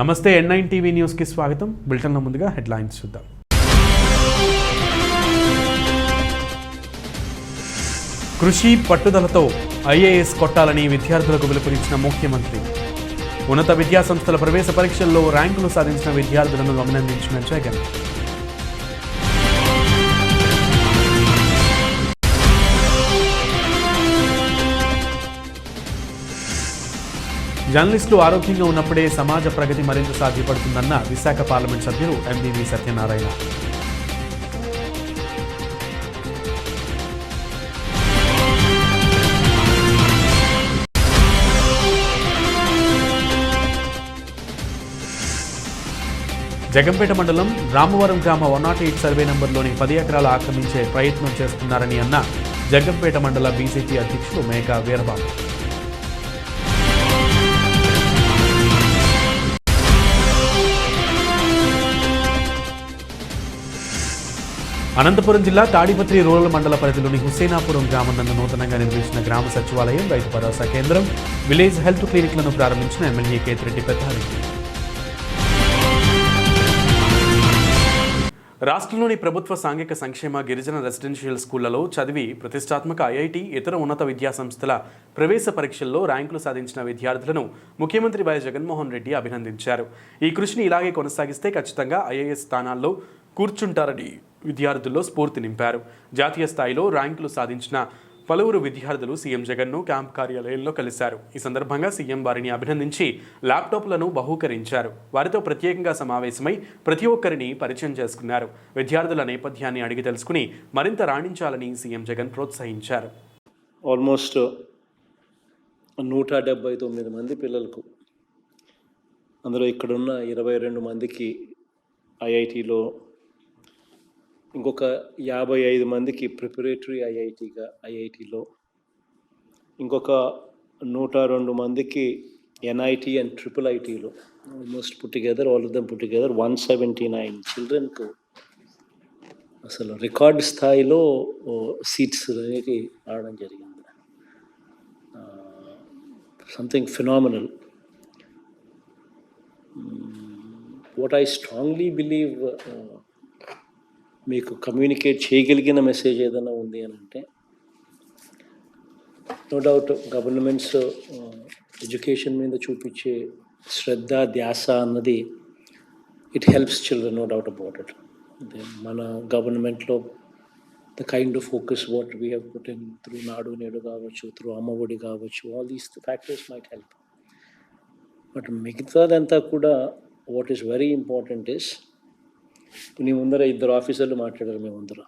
నమస్తే N9 TV news కి స్వాగతం. బులెటిన్ లో ముందుగా హెడ్లైన్స్ చూద్దాం. కృషి పట్టుదలతో ఐఏఎస్ కొట్టాలని విద్యార్థులకు పిలుపునిచ్చిన ముఖ్యమంత్రి. ఉన్నత విద్యా సంస్థల ప్రవేశ పరీక్షల్లో ర్యాంకులు సాధించిన విద్యార్థులను అభినందించిన జగన్. జర్నలిస్టులు ఆరోగ్యంగా ఉన్నప్పుడే సమాజ ప్రగతి మరింత సాధ్యపడుతుందన్న విశాఖ పార్లమెంట్ సభ్యులు ఎంబీవీ సత్యనారాయణ. జగంపేట మండలం రామవరం గ్రామ 108 సర్వే నంబర్లోని 10 ఎకరాలు ఆక్రమించే ప్రయత్నం చేస్తున్నారని అన్న జగంపేట మండల బీజేపీ అధ్యక్షులు మేకా వీరబాబు. అనంతపురం జిల్లా తాడిపత్రి రూరల్ మండల పరిధిలోని హుసేనాపురం గ్రామం నందు నూతనంగా నిర్మించిన గ్రామ సచివాలయం, రైతు భరోసా కేంద్రం, విలేజ్ హెల్త్ క్లినిక్లను ప్రారంభించిన ఎమ్మెల్యే కేతిరెడ్డి పెద్దారెడ్డి. రాష్ట్రంలోని ప్రభుత్వ సాంఘిక సంక్షేమ గిరిజన రెసిడెన్షియల్ స్కూళ్లలో చదివి ప్రతిష్టాత్మక ఐఐటి, ఇతర ఉన్నత విద్యా సంస్థల ప్రవేశ పరీక్షల్లో ర్యాంకులు సాధించిన విద్యార్థులను ముఖ్యమంత్రి వైఎస్ జగన్మోహన్ రెడ్డి అభినందించారు. ఈ కృషిని ఇలాగే కొనసాగిస్తే ఖచ్చితంగా ఐఏఎస్ స్థానాల్లో కూర్చుంటారని విద్యార్థుల్లో స్ఫూర్తి నింపారు. జాతీయ స్థాయిలో ర్యాంకులు సాధించిన పలువురు విద్యార్థులు సీఎం జగన్ను క్యాంప్ కార్యాలయంలో కలిశారు. ఈ సందర్భంగా సీఎం వారిని అభినందించి ల్యాప్టాప్లను బహూకరించారు. వారితో ప్రత్యేకంగా సమావేశమై ప్రతి ఒక్కరిని పరిచయం చేసుకున్నారు. విద్యార్థుల నేపథ్యాన్ని అడిగి తెలుసుకుని మరింత రాణించాలని సీఎం జగన్ ప్రోత్సహించారు. ఆల్మోస్ట్ 179 మంది పిల్లలకు, అందులో ఇక్కడున్న 22 మందికి ఐఐటిలో, ఇంకొక 55 మందికి ప్రిపరేటరీ ఐఐటిలో, ఇంకొక 102 మందికి ఎన్ఐటి అండ్ ట్రిపుల్ ఐటీలో, almost all of them put together 179 చిల్డ్రన్కు అసలు రికార్డ్ స్థాయిలో సీట్స్ అనేది రావడం జరిగింది. Something phenomenal. What I strongly believe మీకు కమ్యూనికేట్ చేయగలిగిన మెసేజ్ ఏదైనా ఉంది అని అంటే, నో డౌట్ గవర్నమెంట్స్ ఎడ్యుకేషన్ మీద చూపించే శ్రద్ధ, ధ్యాస అన్నది it helps children, no doubt about it. మన గవర్నమెంట్లో the kind of focus what we have put in through Nadu Nedu కావచ్చు, త్రూ అమ్మఒడి కావచ్చు, all these factors might help. But మిగతాదంతా కూడా what is very important is, నీ ముందర 2 ఆఫీసర్లు మాట్లాడారు మీ ముందర,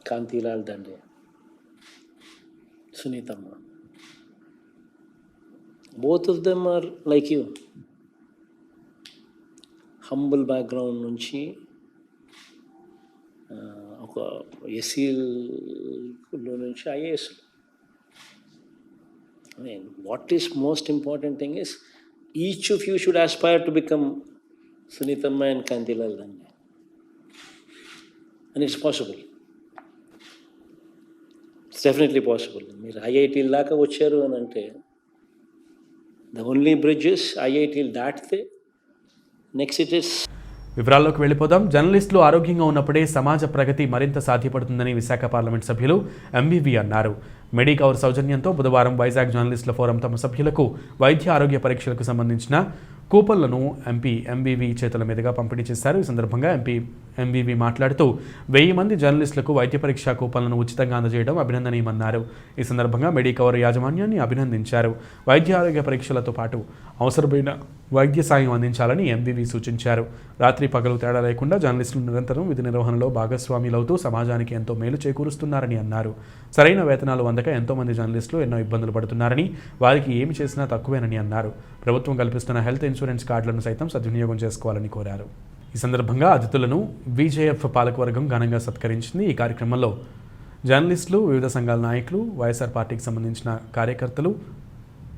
Kantilal Dande, Sunithamma. Both of them are like you, humble background నుంచి ఒక ఎస్సీలో నుంచి IAS. What is most important thing is each of you should aspire to become Sunithamma and Kantilal Dande. And it's possible. It's definitely possible. మీరు ఐఐటీల దాకా వచ్చారు అని అంటే, the only bridges ఐఐటీలు దాటితే నెక్స్ట్ ఇట్ ఇస్. వివరాల్లోకి వెళ్ళిపోదాం. జర్నలిస్టులు ఆరోగ్యంగా ఉన్నప్పుడే సమాజ ప్రగతి మరింత సాధ్యపడుతుందని విశాఖ పార్లమెంట్ సభ్యులు ఎంబీవీ అన్నారు. మెడికవర్ సౌజన్యంతో బుధవారం వైజాగ్ జర్నలిస్టుల ఫోరం తమ సభ్యులకు వైద్య ఆరోగ్య పరీక్షలకు సంబంధించిన కూపన్లను ఎంబీవీ చేతుల మీదుగా పంపిణీ చేశారు. ఈ సందర్భంగా ఎంబీవీ మాట్లాడుతూ 1000 మంది జర్నలిస్టులకు వైద్య పరీక్షా కూపన్లను ఉచితంగా అందజేయడం అభినందనీయమన్నారు. ఈ సందర్భంగా మెడికవర్ యాజమాన్యాన్ని అభినందించారు. వైద్య ఆరోగ్య పరీక్షలతో పాటు అవసరమైన వైద్య సాయం అందించాలని ఎంబీవీ సూచించారు. రాత్రి పగలు తేడా లేకుండా జర్నలిస్టులు నిరంతరం విధి నిర్వహణలో భాగస్వాములవుతూ సమాజానికి ఎంతో మేలు చేకూరుస్తున్నారని అన్నారు. సరైన వేతనాలు అందక ఎంతోమంది జర్నలిస్టులు ఎన్నో ఇబ్బందులు పడుతున్నారని, వారికి ఏమి చేసినా తక్కువేనని అన్నారు. ప్రభుత్వం కల్పిస్తున్న హెల్త్ ఇన్సూరెన్స్ కార్డులను సైతం సద్వినియోగం చేసుకోవాలని కోరారు. ఈ సందర్భంగా అతిథులను బీజేఎఫ్ పాలకవర్గం ఘనంగా సత్కరించింది. ఈ కార్యక్రమంలో జర్నలిస్టులు, వివిధ సంఘాల నాయకులు, వైఎస్ఆర్ పార్టీకి సంబంధించిన కార్యకర్తలు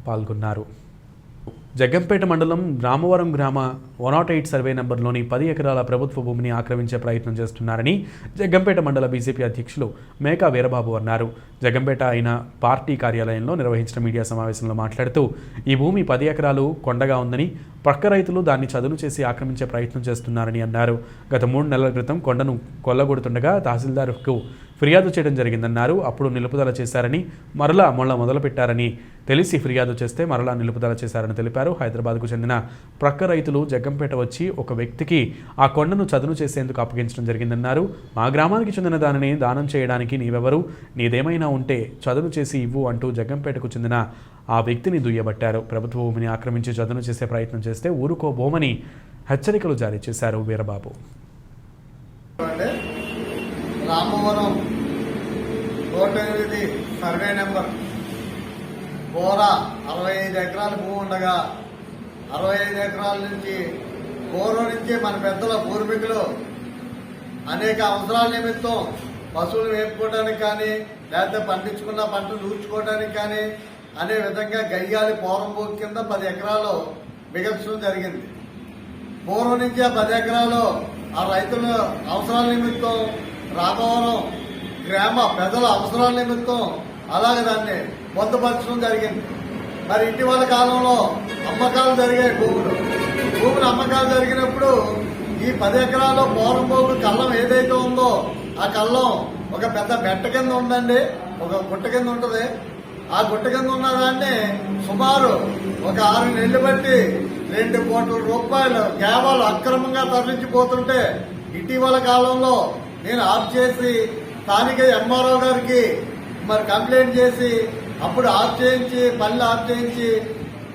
పాల్గొన్నారు. జగ్గంపేట మండలం రామవరం గ్రామ 108 సర్వే నంబర్లోని 10 ఎకరాల ప్రభుత్వ భూమిని ఆక్రమించే ప్రయత్నం చేస్తున్నారని జగ్గంపేట మండల బీజేపీ అధ్యక్షులు మేకా వీరబాబు అన్నారు. జగ్గంపేట అయిన పార్టీ కార్యాలయంలో నిర్వహించిన మీడియా సమావేశంలో మాట్లాడుతూ ఈ భూమి 10 ఎకరాలు కొండగా ఉందని పక్క రైతులు దాన్ని చదును చేసి ఆక్రమించే ప్రయత్నం చేస్తున్నారని అన్నారు. గత 3 నెలల క్రితం కొండను కొల్లగొడుతుండగా తహసీల్దార్కు ఫిర్యాదు చేయడం జరిగిందన్నారు. అప్పుడు నిలుపుదల చేశారని మరలా మొదలుపెట్టారని తెలిసి ఫిర్యాదు చేస్తే మరలా నిలుపుదల చేశారని తెలిపారు. హైదరాబాద్కు చెందిన ప్రక్క రైతులు జగ్గంపేట వచ్చి ఒక వ్యక్తికి ఆ కొండను చదును చేసేందుకు అప్పగించడం జరిగిందన్నారు. మా గ్రామానికి చెందిన దానిని దానం చేయడానికి నీవెవరు, నీదేమైనా ఉంటే చదును చేసి ఇవ్వు అంటూ జగ్గంపేటకు చెందిన ఆ వ్యక్తిని దుయ్యబట్టారు. ప్రభుత్వ భూమిని ఆక్రమించి చదును చేసే ప్రయత్నం చేస్తే ఊరుకోబోమని హెచ్చరికలు జారీ చేశారు వీరబాబు. రామవరం 108 సర్వే నెంబర్ కోరా 65 ఎకరాల భూమి ఉండగా 65 ఎకరాల నుంచి పూర్వం నుంచి మన పెద్దల పూర్వీకులు అనేక అవసరాల నిమిత్తం పశువులు వేపుకోవడానికి కానీ లేకపోతే పండించుకున్న పంటలు నూర్చుకోవడానికి కానీ అనే విధంగా గయ్యాలి పోరంబోకు కింద 10 ఎకరాలు మిగల్చడం జరిగింది. పూర్వం నుంచి ఆ 10 ఎకరాలు ఆ రైతుల అవసరాల నిమిత్తం రామవరం గ్రామ ప్రజల అవసరాల నిమిత్తం అలాగే దాన్ని పొందుపరచడం జరిగింది. మరి ఇటీవల కాలంలో అమ్మకాలు జరిగాయి. భూములు అమ్మకాలు జరిగినప్పుడు ఈ 10 ఎకరాలు పోరంబోకు కళ్ళం ఏదైతే ఉందో ఆ కళ్ళం ఒక పెద్ద బెట్ట కింద ఉందండి, ఒక గుట్ట కింద ఉంటుంది. ఆ గుట్ట కింద ఉన్న దాన్ని సుమారు ఒక 6 నెలలు బట్టి 2 కోట్ల రూపాయలు కేవలం అక్రమంగా తరలించిపోతుంటే ఇటీవల కాలంలో నేను ఆఫ్ చేసి స్థానిక ఎంఆర్ఓ గారికి మరి కంప్లైంట్ చేసి అప్పుడు ఆఫ్ చేయించి పనులు ఆఫ్ చేయించి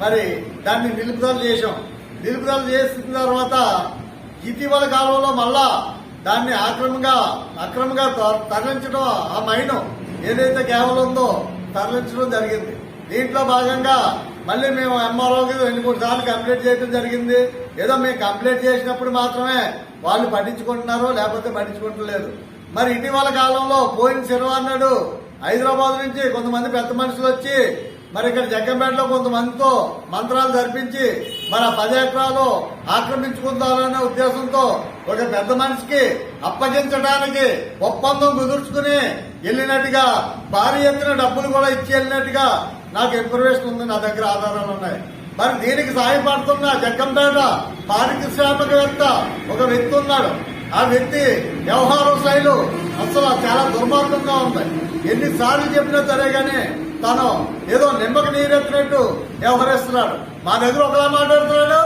మరి దాన్ని నిలుపుదల చేశాం. నిలుపుదల చేసిన తర్వాత ఇటీవల కాలంలో మళ్ళా దాన్ని అక్రమంగా తరలించడం, ఆ మైను ఏదైతే కేవలం ఉందో తరలించడం జరిగింది. దీంట్లో భాగంగా మళ్ళీ మేము ఎంఆర్ఓకి 2-3 సార్లు కంప్లైంట్ చేయడం జరిగింది. ఏదో మేము కంప్లైంట్ చేసినప్పుడు మాత్రమే వాళ్ళు పట్టించుకుంటున్నారు, లేకపోతే పట్టించుకుంటలేదు. మరి ఇటీవల కాలంలో పోయిన శనివారం నాడు హైదరాబాద్ నుంచి కొంతమంది పెద్ద మనుషులు వచ్చి మరి ఇక్కడ జగ్గంపేటలో కొంతమందితో మంత్రాలు జరిపించి మరి ఆ 10 ఎకరాలు ఆక్రమించుకుందామనే ఉద్దేశంతో ఒక పెద్ద మనిషికి అప్పగించడానికి ఒప్పందం కుదుర్చుకుని వెళ్ళినట్టుగా భారీ ఎత్తున డబ్బులు కూడా ఇచ్చి వెళ్ళినట్టుగా నాకు ఇన్ఫర్మేషన్ ఉంది, నా దగ్గర ఆధారాలు ఉన్నాయి. మరి దీనికి సహాయపడుతున్న జగ్గంపేట పారిశ్రామికవేత్త ఒక వ్యక్తి ఉన్నాడు. ఆ వ్యక్తి వ్యవహారం శైలు అసలు చాలా దుర్మార్గంగా ఉంది. ఎన్నిసార్లు చెప్పినా సరే గానీ తను ఏదో నిమ్మకి నీరెత్తినట్టు వ్యవహరిస్తున్నాడు. మా దగ్గర ఒకలా మాట్లాడుతున్నాడు,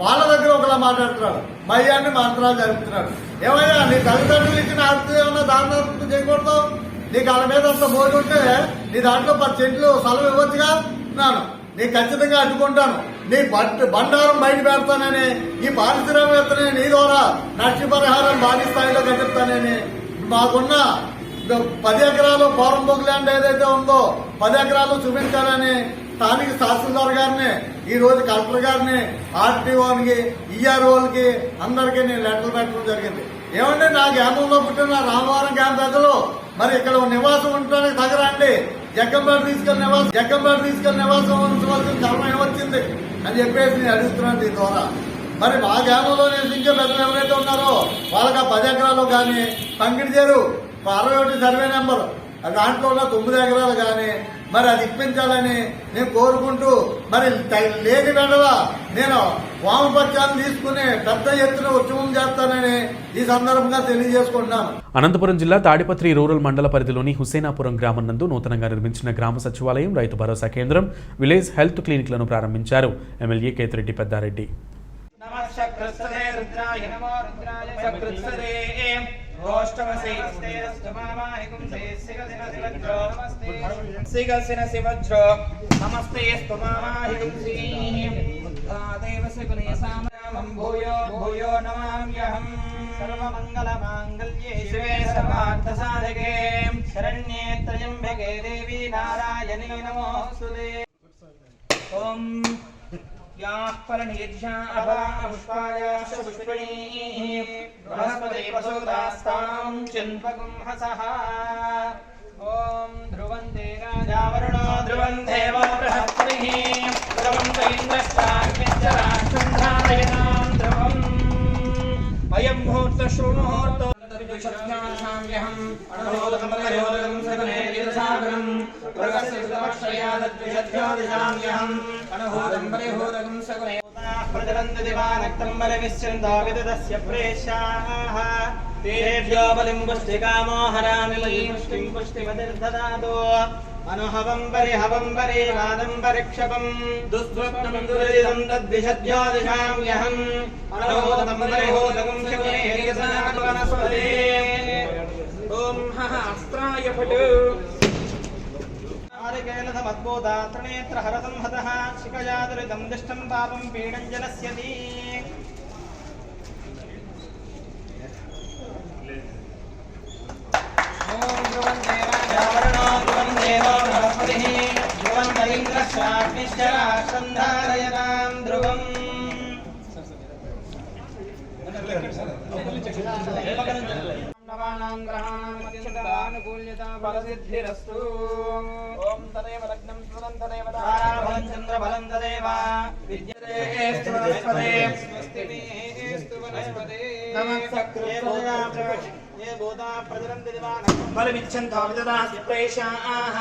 వాళ్ళ దగ్గర ఒకలా మాట్లాడుతున్నాడు. మయ్యాన్ని మంత్రాలు జరుపుతున్నాడు. ఏమయ్యా నీ తల్లిదండ్రులు ఇచ్చిన ఆస్తి ఏమన్నా దాని చేయకూడదు? నీకు వాళ్ళ మీద అంత మోజు ఉంటే నీ దాంట్లో 10 సెంట్లు స్థలం ఇవ్వచ్చుగా. నీకు ఖచ్చితంగా అడ్డుకుంటాను, నీ బండారం బయట పెడతానని, ఈ పారిశ్రామికవేత్తని నీ ద్వారా నష్టపరిహారం భారీ స్థాయిలో కట్టిస్తానని, మాకున్న 10 ఎకరాలు పోరంబోకు ల్యాండ్ ఏదైతే ఉందో 10 ఎకరాలు చూపించాలని స్థానిక తహసీల్దార్ గారిని, ఈ రోజు కలెక్టర్ గారిని, ఆర్టీఓకి, ఈఆర్ఓలకి అందరికీ నేను లెటర్లు పెట్టడం జరిగింది. ఏమంటే నా గ్రామంలో పుట్టిన రామవరం గ్రామ ప్రజలు మరి ఇక్కడ నివాసం ఉండడానికి తగరండి, జగ్గంపేట తీసుకెళ్లి నివాసం ఉంచవలసిన కారణం ఏమొచ్చింది అని చెప్పేసి నేను అడుగుతున్నాను. దీని ద్వారా మరి మా గ్రామంలో నివసించే ప్రజలు ఎవరైతే ఉన్నారో వాళ్ళకి ఆ 10 ఎకరాలు కానీ పంగిడిచేరు 61 సర్వే నెంబర్ దాంట్లో ఉన్న 9 ఎకరాలు కానీ మరి అది ఇప్పించాలని నేను కోరుకుంటూ మరి లేని వెంటల నేను వామపక్షాన్ని తీసుకుని పెద్ద ఎత్తున ఉద్యమం చేస్తానని ఈ సందర్భంగా తెలియజేసుకుంటున్నాను. అనంతపురం జిల్లా తాడిపత్రి రూరల్ మండల పరిధిలోని హుసేనాపురం గ్రామం నందు నూతనంగా నిర్మించిన గ్రామ సచివాలయం, రైతు భరోసా కేంద్రం, విలేజ్ హెల్త్ క్లినిక్లను ప్రారంభించారు ఎమ్మెల్యే కేతిరెడ్డి పెద్దారెడ్డి. सर्वमंगलमांगल्ये शिवे सर्वार्थसाधके शरण्ये त्र्यंबके देवी नारायणी नमोस्तुते। ओम याः परनीर्षा अभा पुष्पायाश्च पुष्पिणीः बृहस्पति प्रसूतास्तां चिन्वगुं हसः। ओम ध्रुवन्ते राजा वरुणो ध्रुवं देवो बृहस्पतिः ध्रुवं इन्द्रश्चाग्निः अयं मुहूर्तः शुभमुहूर्तो द्विषध्यासाम्यहम् अणोदकमलयोदकं सगनेर्यसागरं वर्गस्य सुतपक्षयादद्विषध्यादिशाम्यहम् अणोदं परिहोदकं सगनेर्यसागरं प्रजलन्ति दिवानक्तं बलविश्चन्दा विदधस्य प्रेष्याः तेभ्यो बलिं पुष्टिकामो हरामि पुष्टिं पुष्टिमतिर्ददातु अनुहवं परिहवं वादं परिक्षपं दुस्वप्नं दुरिदं तद्विषध्यादिशाम्यहम् अनोदं परिहोदकं शकुनेर्यसागरवनस्पते ॐ हः अस्त्राय फट् आदिकेलसमद्भूतात्रणेत्रहरतं हतः शिखया दुरितं दिष्टं पापं पीडं जनस्यति अनुकूल्यता ओम तदेव लग्नं स्मरन् तदेव ताराबलं चन्द्रबलं तदेव विद्यते स्वस्ति वनस्पते नमः ये बोधा प्रजलन्ति दिवानक्तं बलमिच्छन्तो विदधाति प्रेष्याः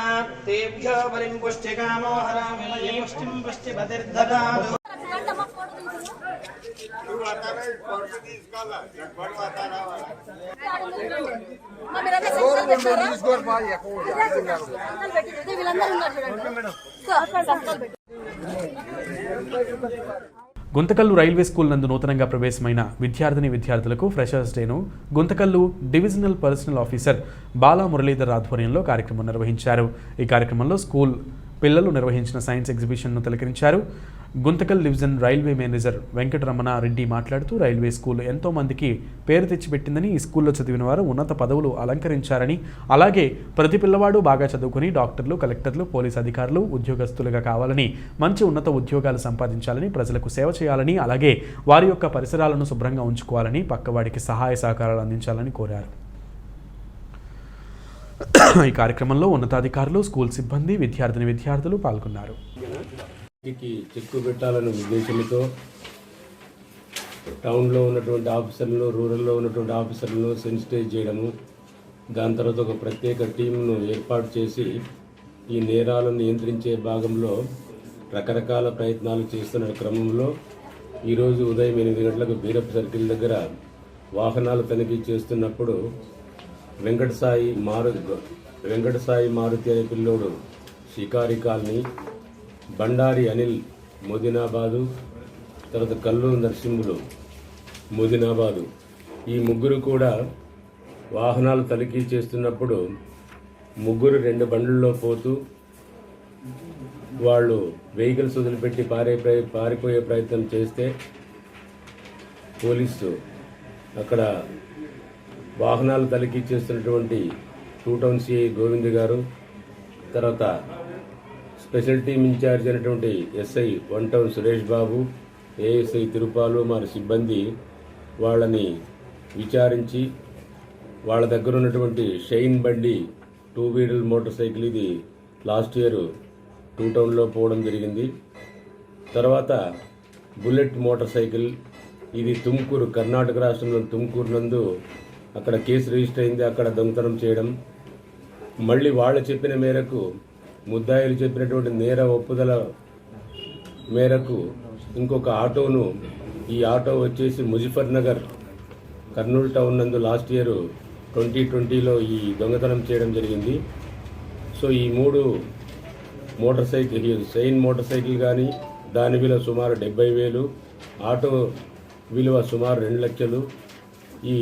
तेभ्यो बलिं पुष्टिकामो हरामि पुष्टिं पुष्टिपतिर्ददातु గుంతకల్లు రైల్వే స్కూల్ నందు నూతనంగా ప్రవేశమైన విద్యార్థులకు ఫ్రెషర్స్ డేను Guntakal divisional personnel officer Bala Muralidhar ఆధ్వర్యంలో కార్యక్రమం నిర్వహించారు. ఈ కార్యక్రమంలో స్కూల్ పిల్లలు నిర్వహించిన సైన్స్ ఎగ్జిబిషన్ను తిలకరించారు. Guntakal division railway manager Venkataramana Reddy మాట్లాడుతూ రైల్వే స్కూల్ ఎంతో మందికి పేరు తెచ్చిపెట్టిందని, ఈ స్కూల్లో చదివిన వారు ఉన్నత పదవులు అలంకరించారని, అలాగే ప్రతి పిల్లవాడు బాగా చదువుకుని డాక్టర్లు, కలెక్టర్లు, పోలీస్ అధికారులు, ఉద్యోగస్తులుగా కావాలని, మంచి ఉన్నత ఉద్యోగాలు సంపాదించాలని, ప్రజలకు సేవ చేయాలని, అలాగే వారి యొక్క పరిసరాలను శుభ్రంగా ఉంచుకోవాలని, పక్కవాడికి సహాయ సహకారాలు అందించాలని కోరారు. ఈ కార్యక్రమంలో ఉన్నతాధికారులు, స్కూల్ సిబ్బంది, విద్యార్థులు పాల్గొన్నారు. చెక్కు పెట్టాలనే ఉద్దేశంతో టౌన్లో ఉన్నటువంటి ఆఫీసర్లను, రూరల్లో ఉన్నటువంటి ఆఫీసర్లను సెన్సిటైజ్ చేయడము, దాని తర్వాత ఒక ప్రత్యేక టీంను ఏర్పాటు చేసి ఈ నేరాలను నియంత్రించే భాగంలో రకరకాల ప్రయత్నాలు చేస్తున్న క్రమంలో ఈరోజు ఉదయం 8 గంటలకు బీరప్ సర్కిల్ దగ్గర వాహనాలు తనిఖీ చేస్తున్నప్పుడు వెంకటసాయి మారుతి అనే పిల్లోడు షికారి కాలనీ, బండారి అనిల్ మోదినాబాదు, తర్వాత కల్లూరు నరసింహులు మోదినాబాదు, ఈ ముగ్గురు కూడా వాహనాలు తనిఖీ చేస్తున్నప్పుడు ముగ్గురు 2 బండ్లలో పోతూ వాళ్ళు వెహికల్స్ వదిలిపెట్టి పారిపోయే ప్రయత్నం చేస్తే పోలీసు అక్కడ వాహనాలు తనిఖీ చేస్తున్నటువంటి 2 టౌన్ సిఐ గోవింద్ గారు, తర్వాత స్పెషల్ టీమ్ ఇన్ఛార్జ్ అయినటువంటి SI 1 town Suresh Babu, ASI Tirupalu వారి సిబ్బంది వాళ్ళని విచారించి వాళ్ళ దగ్గర ఉన్నటువంటి షైన్ బండి 2 వీలర్ మోటార్ సైకిల్, ఇది లాస్ట్ ఇయర్ 2 టౌన్లో పోవడం జరిగింది. తర్వాత బుల్లెట్ మోటార్ సైకిల్, ఇది తుమ్కూరు, కర్ణాటక రాష్ట్రంలో తుమ్కూరు నందు అక్కడ కేసు రిజిస్టర్ అయింది, అక్కడ దొంగతనం చేయడం. మళ్ళీ వాళ్ళు చెప్పిన మేరకు, ముద్దాయిలు చెప్పినటువంటి నేర ఒప్పుదల మేరకు ఇంకొక ఆటోను, ఈ ఆటో వచ్చేసి ముజఫర్ నగర్ కర్నూలు టౌన్ నందు లాస్ట్ ఇయర్ 2020లో ఈ దొంగతనం చేయడం జరిగింది. సో ఈ 3 motor cycle, shine motor cycle కానీ దాని విలువ సుమారు 70,000, ఆటో విలువ సుమారు 2 లక్షలు, ఈ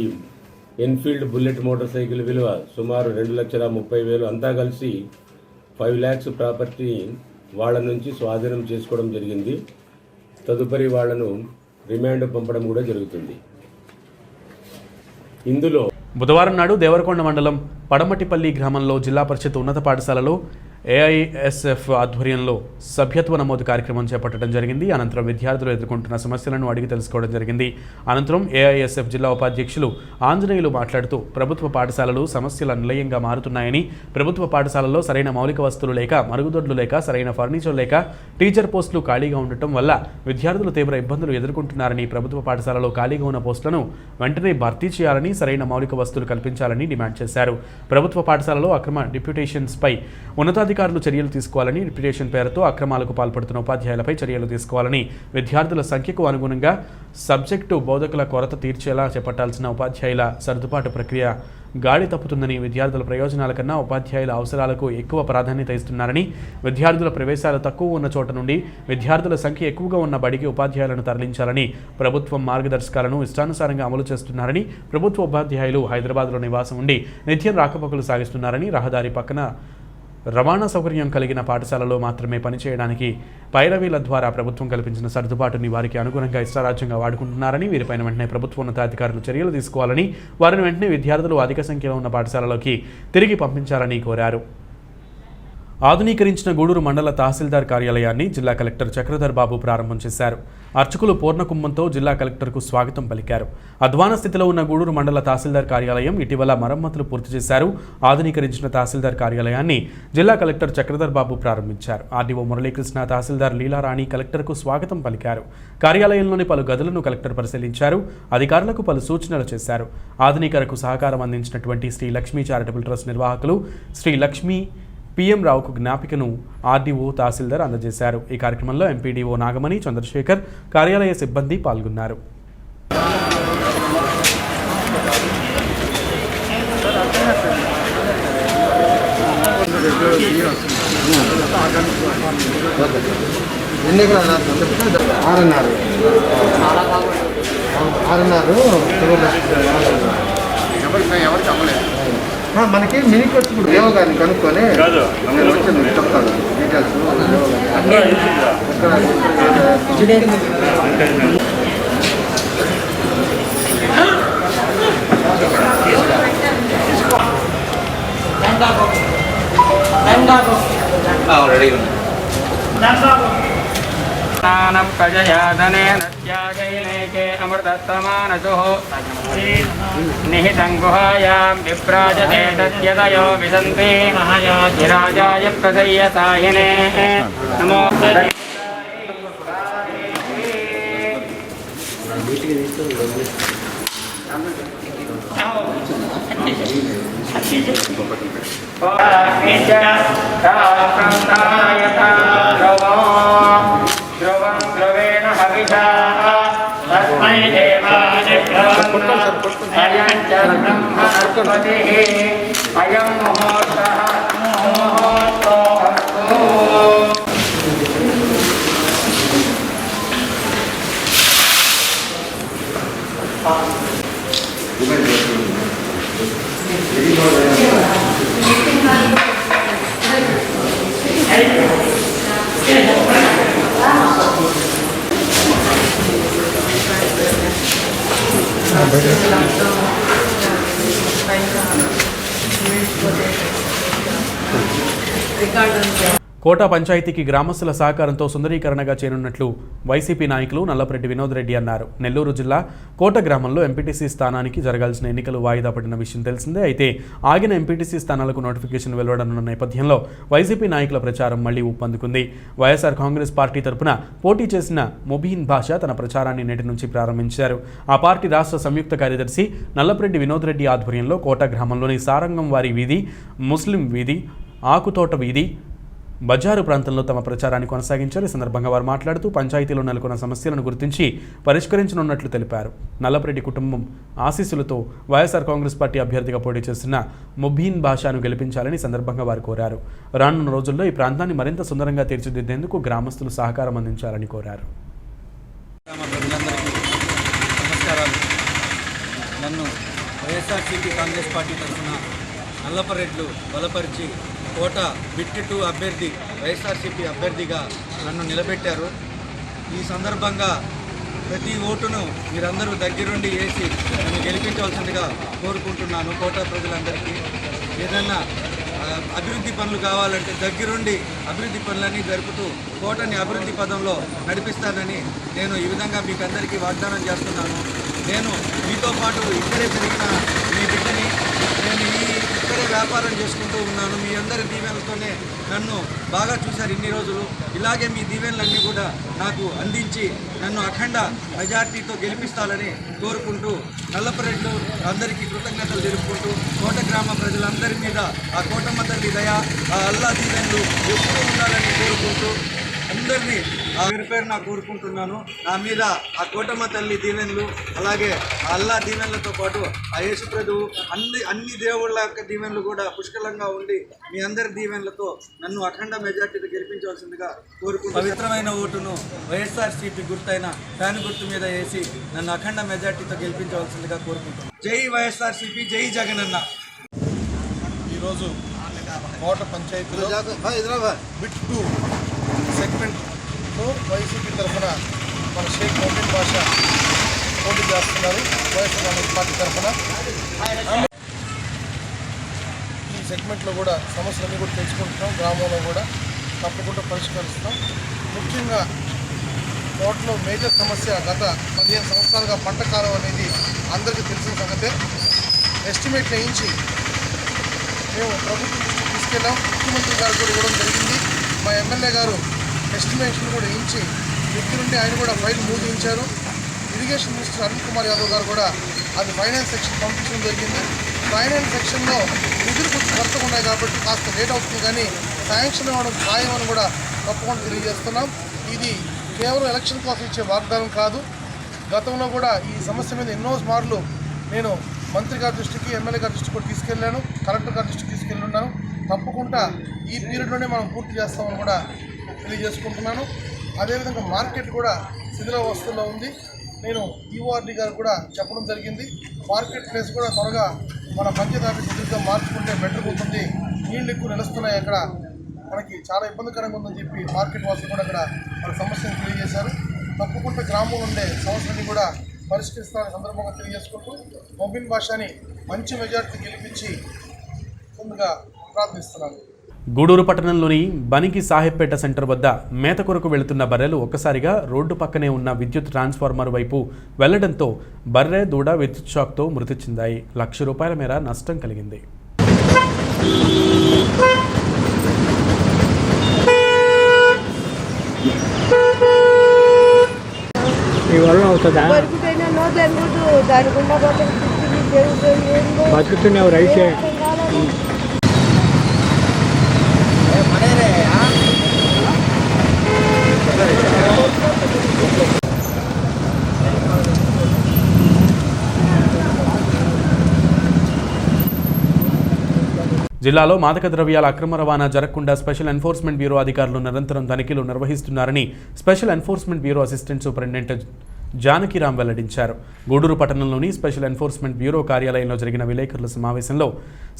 ఎన్ఫీల్డ్ బుల్లెట్ మోటార్ సైకిల్ విలువ సుమారు 2,30,000, అంతా కలిసి 5 lakhs ప్రాపర్టీ వాళ్ళ నుంచి స్వాధీనం చేసుకోవడం జరిగింది. తదుపరి వాళ్లను రిమాండ్ పంపడం కూడా జరుగుతుంది. ఇందులో బుధవారం నాడు దేవరకొండ మండలం పడమటిపల్లి గ్రామంలో జిల్లా పరిషత్ ఉన్నత పాఠశాలలో ఏఐఎస్ఎఫ్ ఆధ్వర్యంలో సభ్యత్వ నమోదు కార్యక్రమం చేపట్టడం జరిగింది. అనంతరం విద్యార్థులు ఎదుర్కొంటున్న సమస్యలను అడిగి తెలుసుకోవడం జరిగింది. అనంతరం ఏఐఎస్ఎఫ్ జిల్లా ఉపాధ్యక్షులు ఆంజనేయులు మాట్లాడుతూ ప్రభుత్వ పాఠశాలలు సమస్యల నిలయంగా మారుతున్నాయని, ప్రభుత్వ పాఠశాలల్లో సరైన మౌలిక వస్తువులు లేక, మరుగుదొడ్లు లేక, సరైన ఫర్నిచర్ లేక, టీచర్ పోస్టులు ఖాళీగా ఉండటం వల్ల విద్యార్థులు తీవ్ర ఇబ్బందులు ఎదుర్కొంటున్నారని, ప్రభుత్వ పాఠశాలలో ఖాళీగా ఉన్న పోస్టులను వెంటనే భర్తీ చేయాలని, సరైన మౌలిక వస్తువులు కల్పించాలని డిమాండ్ చేశారు. ప్రభుత్వ పాఠశాలలో అక్రమ డిప్యూటేషన్స్పై ఉన్నతాధికారులు చర్యలు తీసుకోవాలని, డిప్యూటేషన్ పేరుతో అక్రమాలకు పాల్పడుతున్న ఉపాధ్యాయులపై చర్యలు తీసుకోవాలని, విద్యార్థుల సంఖ్యకు అనుగుణంగా సబ్జెక్టు బోధకుల కొరత తీర్చేలా చేపట్టాల్సిన ఉపాధ్యాయుల సర్దుబాటు ప్రక్రియ గాడి తప్పుతుందని, విద్యార్థుల ప్రయోజనాల కన్నా ఉపాధ్యాయుల అవసరాలకు ఎక్కువ ప్రాధాన్యత ఇస్తున్నారని, విద్యార్థుల ప్రవేశాలు తక్కువ ఉన్న చోట నుండి విద్యార్థుల సంఖ్య ఎక్కువగా ఉన్న బడికి ఉపాధ్యాయులను తరలించాలని, ప్రభుత్వం మార్గదర్శకాలను ఇష్టానుసారంగా అమలు చేస్తున్నారని, ప్రభుత్వ ఉపాధ్యాయులు హైదరాబాద్లో నివాసం ఉండి నిత్యం రాకపోకలు సాగిస్తున్నారని, రహదారి పక్కన రవాణా సౌకర్యం కలిగిన పాఠశాలలో మాత్రమే పనిచేయడానికి పైరవీల ద్వారా ప్రభుత్వం కల్పించిన సర్దుబాటుని వారికి అనుగుణంగా ఇష్టారాజ్యంగా వాడుకుంటున్నారని, వీరిపైన వెంటనే ప్రభుత్వ ఉన్నతాధికారులు చర్యలు తీసుకోవాలని, వారిని వెంటనే విద్యార్థులు అధిక సంఖ్యలో ఉన్న పాఠశాలలోకి తిరిగి పంపించాలని కోరారు. ఆధునీకరించిన గూడూరు మండల తహసీల్దార్ కార్యాలయాన్ని జిల్లా కలెక్టర్ చక్రధర్ బాబు ప్రారంభం చేశారు. అర్చకులు పూర్ణకుంభంతో జిల్లా కలెక్టర్కు స్వాగతం పలికారు. అధ్వాన స్థితిలో ఉన్న గూడూరు మండల తహసీల్దార్ కార్యాలయం ఇటీవల మరమ్మతులు పూర్తి చేశారు. ఆధునీకరించిన తహసీల్దార్ కార్యాలయాన్ని జిల్లా కలెక్టర్ చక్రధర్ బాబు ప్రారంభించారు. ఆర్డీఓ మురళీకృష్ణ, తహసీల్దార్ లీలారాణి కలెక్టర్కు స్వాగతం పలికారు. కార్యాలయంలోని పలు గదులను కలెక్టర్ పరిశీలించారు. అధికారులకు పలు సూచనలు చేశారు. ఆధునీకరణకు సహకారం అందించినటువంటి శ్రీ లక్ష్మీ చారిటబుల్ ట్రస్ట్ నిర్వాహకులు శ్రీ లక్ష్మీ పిఎం రావుకు జ్ఞాపికను ఆర్డీఓ, తహసీల్దార్ అందజేశారు. ఈ కార్యక్రమంలో ఎంపీడీఓ నాగమణి, చంద్రశేఖర్, కార్యాలయ సిబ్బంది పాల్గొన్నారు. మనకి మినీ కోర్స్ కూడా దేవగారిని కనుక్కొని నేను వచ్చి చెప్తాను డీటెయిల్స్. निहितं गुहायां विप्राजते तस्यदयो विसन्ति राजाय प्रसय्यसायिने नमो ध्रुवं ध्रुवेण हविषा तस्मै देवाय अयं च ब्रह्मणस्पतिः अयं मुहूर्तः मुहूर्तोऽस्तु। కోట పంచాయతీకి గ్రామస్తుల సహకారంతో సుందరీకరణగా చేరున్నట్లు వైసీపీ నాయకులు నల్లపరెడ్డి వినోద్ రెడ్డి అన్నారు. నెల్లూరు జిల్లా కోట గ్రామంలో ఎంపీటీసీ స్థానానికి జరగాల్సిన ఎన్నికలు వాయిదా పడిన విషయం తెలిసిందే. అయితే ఆగిన ఎంపీటీసీ స్థానాలకు నోటిఫికేషన్ వెలువడనున్న నేపథ్యంలో వైసీపీ నాయకుల ప్రచారం మళ్లీ ఊపందుకుంది. వైఎస్ఆర్ కాంగ్రెస్ పార్టీ తరపున పోటీ చేసిన ముబీన్ బాషా తన ప్రచారాన్ని నేటి నుంచి ప్రారంభించారు. ఆ పార్టీ రాష్ట్ర సంయుక్త కార్యదర్శి నల్లపరెడ్డి వినోద్ రెడ్డి ఆధ్వర్యంలో కోట గ్రామంలోని సారంగం వారి వీధి, ముస్లిం వీధి, ఆకుతోట వీధి, బజారు ప్రాంతంలో తమ ప్రచారాన్ని కొనసాగించారు. ఈ సందర్భంగా వారు మాట్లాడుతూ పంచాయతీలో నెలకొన్న సమస్యలను గుర్తించి పరిష్కరించనున్నట్లు తెలిపారు. నల్లపరెడ్డి కుటుంబం ఆశీస్సులతో వైఎస్ఆర్ కాంగ్రెస్ పార్టీ అభ్యర్థిగా పోటీ చేస్తున్న ముబీన్ బాషాను గెలిపించాలని సందర్భంగా వారు కోరారు. రానున్న రోజుల్లో ఈ ప్రాంతాన్ని మరింత సుందరంగా తీర్చిదిద్దేందుకు గ్రామస్తులు సహకారం అందించాలని కోరారు. నన్ను వైఎస్ఆర్సీపీ కాంగ్రెస్ పార్టీ తరఫున నల్లపరెడ్లు బలపరిచి కోట బిట్ 2 అభ్యర్థి వైఎస్ఆర్సీపీ అభ్యర్థిగా నన్ను నిలబెట్టారు. ఈ సందర్భంగా ప్రతి ఓటును మీరందరూ దగ్గరుండి వేసి నన్ను గెలిపించవలసిందిగా కోరుకుంటున్నాను. కోట ప్రజలందరికీ ఏదైనా అభివృద్ధి పనులు కావాలంటే దగ్గరుండి అభివృద్ధి పనులన్నీ జరుపుతూ కోటని అభివృద్ధి పదంలో నడిపిస్తానని నేను ఈ విధంగా మీకు అందరికీ వాగ్దానం చేస్తున్నాను. నేను మీతో పాటు ఇక్కడే పెరిగిన మీ బిడ్డని, నేను ఇక్కడే వ్యాపారం చేసుకుంటూ ఉన్నాను. మీ అందరి దీవెనలతోనే నన్ను బాగా చూశారు ఇన్ని రోజులు. ఇలాగే మీ దీవెనలన్నీ కూడా నాకు అందించి నన్ను అఖండ మెజార్టీతో గెలిపిస్తాలని కోరుకుంటూ నల్లపరెడ్లు అందరికీ కృతజ్ఞతలు తెలుపుకుంటూ కోట గ్రామ ప్రజలందరి మీద ఆ కోటమ్మ తల్లి దయ, ఆ అల్లా దీవెనలు ఎప్పుడూ ఉండాలని కోరుకుంటూ అందరినీ ఆ పేరు నా కోరుకుంటున్నాను. నా మీద ఆ కోటమ్మ తల్లి దీవెనలు, అలాగే ఆ అల్లా దీవెనలతో పాటు ఆ యేసు ప్రభువు అన్ని దేవుళ్ళ యొక్క దీవెనలు కూడా పుష్కలంగా ఉండి మీ అందరి దీవెనలతో నన్ను అఖండ మెజార్టీతో గెలిపించవలసిందిగా కోరుకుంటూ పవిత్రమైన ఓటును వైఎస్ఆర్సీపీ గుర్తైన ఫ్యాన్ గుర్తు మీద వేసి నన్ను అఖండ మెజార్టీతో గెలిపించవలసిందిగా కోరుకుంటున్నాను. జై వైఎస్ఆర్సీపీ, జై జగనన్న. ఈరోజు కోట పంచాయతీలో బిట్ 2 సెగ్మెంట్తో వైసీపీ తరఫున మన షేక్ మొబీన్ బాషా పోటీ చేస్తున్నారు. వైఎస్ఆర్ కాంగ్రెస్ పార్టీ తరఫున ఈ సెగ్మెంట్లో కూడా సమస్యలన్నీ కూడా తెలుసుకుంటున్నాం. గ్రామంలో కూడా తప్పకుండా పరిష్కరిస్తాం. ముఖ్యంగా కోటలో మేజర్ సమస్య గత 15 సంవత్సరాలుగా పంట కాలం అనేది అందరికీ తెలిసిన సంగతే. ఎస్టిమేట్ వేయించి మేము ప్రభుత్వం దృష్టికి తీసుకెళ్ళాం. ముఖ్యమంత్రి గారు కూడా ఇవ్వడం జరిగింది. మా ఎమ్మెల్యే గారు ఎస్టిమేషన్ కూడా వేయించి దగ్గరుండి ఆయన కూడా ఫైల్ మూవ్ చేయించారు. ఇరిగేషన్ మినిస్టర్ అనిల్ కుమార్ యాదవ్ గారు కూడా అది ఫైనాన్స్ సెక్షన్ పంపించడం జరిగింది. ఫైనాన్స్ సెక్షన్లో నిధులు కొంచెం కొరతగా ఉన్నాయి కాబట్టి కాస్త లేట్ అవుతుంది, కానీ శాంక్షన్ అవ్వడం ఖాయమని కూడా తప్పకుండా తెలియజేస్తున్నాం. ఇది కేవలం ఎలక్షన్ కోసం ఇచ్చే వాగ్దానం కాదు. గతంలో కూడా ఈ సమస్య మీద ఎన్నో మార్లు నేను మంత్రి గారి దృష్టికి, ఎమ్మెల్యే గారి దృష్టికి కూడా తీసుకెళ్ళాను, కలెక్టర్ గారి దృష్టికి తీసుకెళ్ళున్నాను. తప్పకుండా ఈ పీరియడ్లోనే మనం పూర్తి చేస్తామని కూడా తెలియజేసుకుంటున్నాను. అదేవిధంగా మార్కెట్ కూడా శిథిలావస్థలో ఉంది. నేను ఈఓఆర్డీ గారు కూడా చెప్పడం జరిగింది. మార్కెట్ ప్లేస్ కూడా త్వరగా మన పంచాయతీ ఆఫీస్ ఎదురుగా మార్చుకుంటే బెటర్ ఉంటుంది. నీళ్ళు ఎక్కువ నిలుస్తున్నాయి, అక్కడ మనకి చాలా ఇబ్బందికరంగా ఉందని చెప్పి మార్కెట్ వాసులు కూడా అక్కడ మన సమస్యను తెలియజేశారు. తప్పకుండా గ్రామంలో ఉండే సమస్యలన్నీ కూడా పరిష్కరిస్తామని సందర్భంగా తెలియజేసుకుంటూ మొబీన్ బాషాని మంచి మెజార్టీ గెలిపించి ముందుగా ప్రార్థిస్తున్నాను. గూడూరు పట్టణంలోని బనికి సాహెబ్పేట సెంటర్ వద్ద మేత కొరకు వెళుతున్న బర్రెలు ఒక్కసారిగా రోడ్డు పక్కనే ఉన్న విద్యుత్ ట్రాన్స్ఫార్మర్ వైపు వెళ్లడంతో బర్రె దూడ విద్యుత్ షాక్తో మృతి చెందాయి. ₹1,00,000 మేర నష్టం కలిగింది. బతుకుతున్నావు రైతే జిల్లాలో మాదక ద్రవ్యాల అక్రమ రవాణా జరగకుండా స్పెషల్ ఎన్ఫోర్స్మెంట్ బ్యూరో అధికారులు నిరంతరం తనిఖీలు నిర్వహిస్తున్నారని special enforcement bureau assistant superintendent Janakiram వెల్లడించారు. గూడూరు పట్టణంలోని స్పెషల్ ఎన్ఫోర్స్మెంట్ బ్యూరో కార్యాలయంలో జరిగిన విలేకరుల సమావేశంలో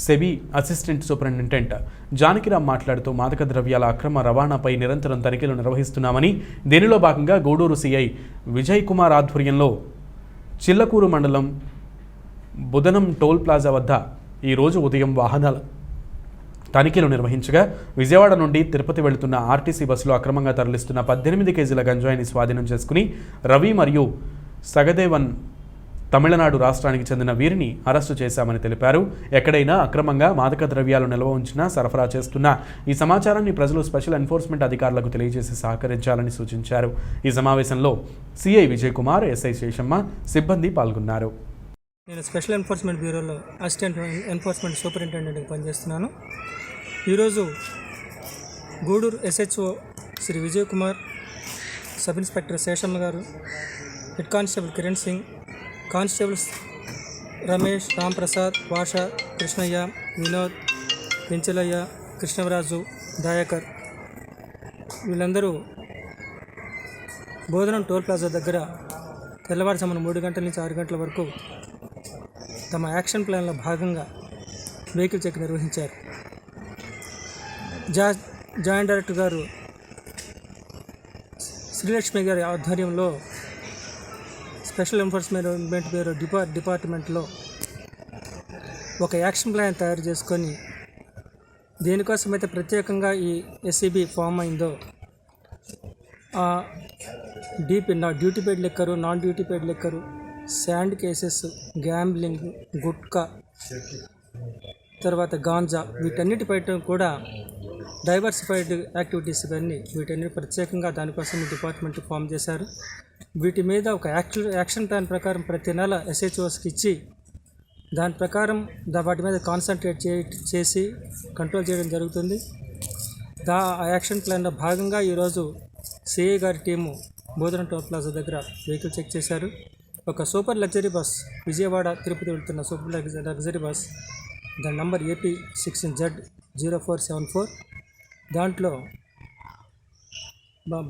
సెబీ అసిస్టెంట్ సూపరింటెండెంట్ జానకిరామ్ మాట్లాడుతూ మాదక ద్రవ్యాల అక్రమ రవాణాపై నిరంతరం తనిఖీలు నిర్వహిస్తున్నామని, దీనిలో భాగంగా గూడూరు సిఐ విజయ్ కుమార్ ఆధ్వర్యంలో చిల్లకూరు మండలం బుధనం టోల్ ప్లాజా వద్ద ఈరోజు ఉదయం వాహనాల తనిఖీలు నిర్వహించగా విజయవాడ నుండి తిరుపతి వెళుతున్న ఆర్టీసీ బస్సులో అక్రమంగా తరలిస్తున్న 18 కేజీల గంజాయిని స్వాధీనం చేసుకుని రవి మరియు సగదేవన్ తమిళనాడు రాష్ట్రానికి చెందిన వీరిని అరెస్టు చేశామని తెలిపారు. ఎక్కడైనా అక్రమంగా మాదక ద్రవ్యాలు నిల్వ ఉంచినా, సరఫరా చేస్తున్న ఈ సమాచారాన్ని ప్రజలు స్పెషల్ ఎన్ఫోర్స్మెంట్ అధికారులకు తెలియజేసి సహకరించాలని సూచించారు. ఈ సమావేశంలో సిఐ విజయ్ కుమార్, ఎస్ఐ శేషమ్మ సిబ్బంది పాల్గొన్నారు. నేను స్పెషల్ ఎన్ఫోర్స్మెంట్ బ్యూరోలో అసిస్టెంట్ ఎన్ఫోర్స్మెంట్ సూపరింటెండెంట్గా పనిచేస్తున్నాను. ఈరోజు Gudur SHO Shri Vijay Kumar, sub inspector Seshamma గారు, head constable Kiran Singh, constables Ramesh, Ramprasad, Basha, Krishnaiah, Vinod, Penchalaiah, Krishnaraju, Dayakar వీళ్ళందరూ బోధనం టోల్ ప్లాజా దగ్గర తెల్లవారుజామున 3 గంటల నుంచి 6 గంటల వరకు తమ యాక్షన్ ప్లాన్లో భాగంగా వెహికల్ చెక్ నిర్వహించారు. జాయింట్ డైరెక్టర్ గారు శ్రీలక్ష్మి గారి ఆధ్వర్యంలో స్పెషల్ ఎన్ఫోర్స్మెంట్ బ్యూరో డిపార్ట్మెంట్లో ఒక యాక్షన్ ప్లాన్ తయారు చేసుకొని దేనికోసమైతే ప్రత్యేకంగా ఈ ఎస్సీబీ ఫామ్ అయిందో duty paid liquor, non duty paid liquor, sand cases, gambling, gutka, తర్వాత గాంజా, వీటన్నిటిపై కూడా డైవర్సిఫైడ్ యాక్టివిటీస్ ఇవన్నీ వీటన్నిటి ప్రత్యేకంగా దానికోసం డిపార్ట్మెంట్ ఫామ్ చేశారు. వీటి మీద ఒక యాక్షన్ ప్లాన్ ప్రకారం ప్రతి నెల SHOస్కి ఇచ్చి దాని ప్రకారం వాటి మీద కాన్సన్ట్రేట్ చేసి కంట్రోల్ చేయడం జరుగుతుంది. ఆ యాక్షన్ ప్లాన్లో భాగంగా ఈరోజు సిఐ గారి టీము బోధన టోల్ ప్లాజా దగ్గర వెహికల్ చెక్ చేశారు. ఒక super luxury bus, Vijayawada Tirupati వెళ్తున్న సూపర్ లగ్జరీ బస్, దాని నంబర్ AP 16Z0474. దాంట్లో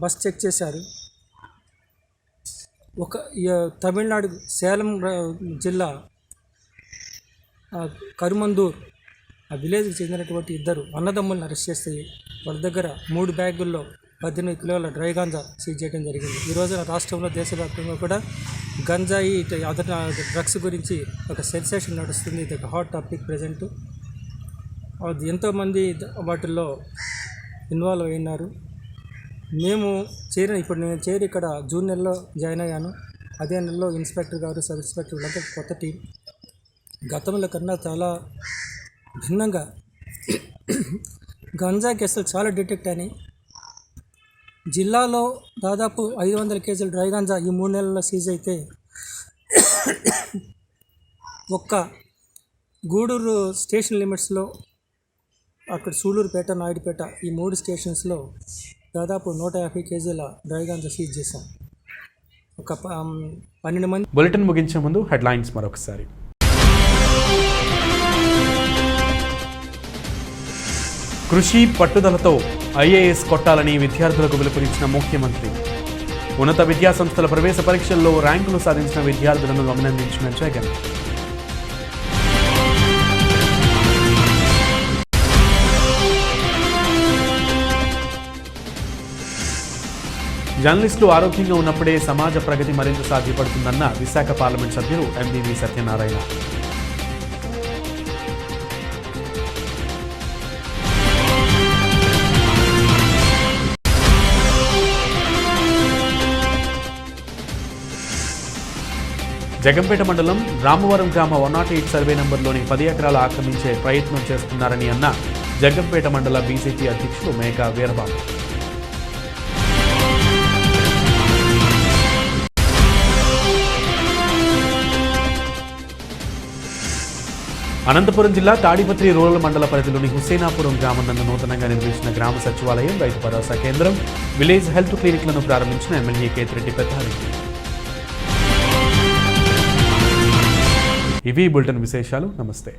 బస్ చెక్ చేశారు. తమిళనాడు సేలం జిల్లా కరుమందూర్ ఆ విలేజ్కి చెందినటువంటి 2 అన్నదమ్ములను అరెస్ట్ చేస్తే వాళ్ళ దగ్గర 3 బ్యాగుల్లో 18 కిలోల డ్రై గాంజా సీజ్ చేయడం జరిగింది. ఈ రోజున రాష్ట్రంలో దేశవ్యాప్తంగా కూడా గంజాయి అదర్ డ్రగ్స్ గురించి ఒక సెన్సేషన్ నడుస్తుంది. ఇది ఒక హాట్ టాపిక్ ప్రజెంట్. ఎంతోమంది వాటిల్లో ఇన్వాల్వ్ అయినారు. నేను చేరి ఇక్కడ జూన్ నెలలో జాయిన్ అయ్యాను. అదే నెలలో ఇన్స్పెక్టర్ గారు, సబ్ ఇన్స్పెక్టర్ వీళ్ళంతా కొత్త టీం. గతంలో కన్నా చాలా భిన్నంగా గంజా కేసులు చాలా డిటెక్ట్ అయినాయి. జిల్లాలో దాదాపు 500 కేజీల డ్రై గాంజా ఈ 3 నెలల్లో సీజ్ అయితే ఒక్క గూడూరు స్టేషన్ లిమిట్స్లో, అక్కడ సూళ్ళూరుపేట, నాయుడుపేట ఈ 3 స్టేషన్స్లో దాదాపు 150 కేజీల డ్రై గాంజా సీజ్ చేశాం. ఒక 12 మంది. బులెటిన్ ముగించే ముందు హెడ్లైన్స్ మరొకసారి. కృషి పట్టుదలతో IAS కొట్టాలని విద్యార్థులకు పిలుపునిచ్చిన ముఖ్యమంత్రి. ఉన్నత విద్యాసంస్థల ప్రవేశ పరీక్షల్లో ర్యాంకులు సాధించిన విద్యార్థులను అభినందించిన జగన్. జర్నలిస్టులు ఆరోగ్యంగా ఉన్నప్పుడే సమాజ ప్రగతి మరింత సాధ్యపడుతుందన్న విశాఖ పార్లమెంట్ సభ్యులు MVV సత్యనారాయణ. జగంపేట మండలం రామవరం గ్రామ 108 సర్వే నంబర్లోని 10 ఎకరాలు ఆక్రమించే ప్రయత్నం చేస్తున్నారని అన్న జగంపేట మండల BJP అధ్యక్షులు మేకా వీరబాబు. అనంతపురం జిల్లా తాడిపత్రి రూరల్ మండల పరిధిలోని హుసేనాపురం గ్రామం నందు నూతనంగా నిర్మించిన గ్రామ సచివాలయం, రైతు భరోసా కేంద్రం, విలేజ్ హెల్త్ క్లినిక్లను ప్రారంభించిన ఎమ్మెల్యే కేతిరెడ్డి పెద్దారెడ్డి. ఇవి బులెటిన్ విశేషాలు. నమస్తే.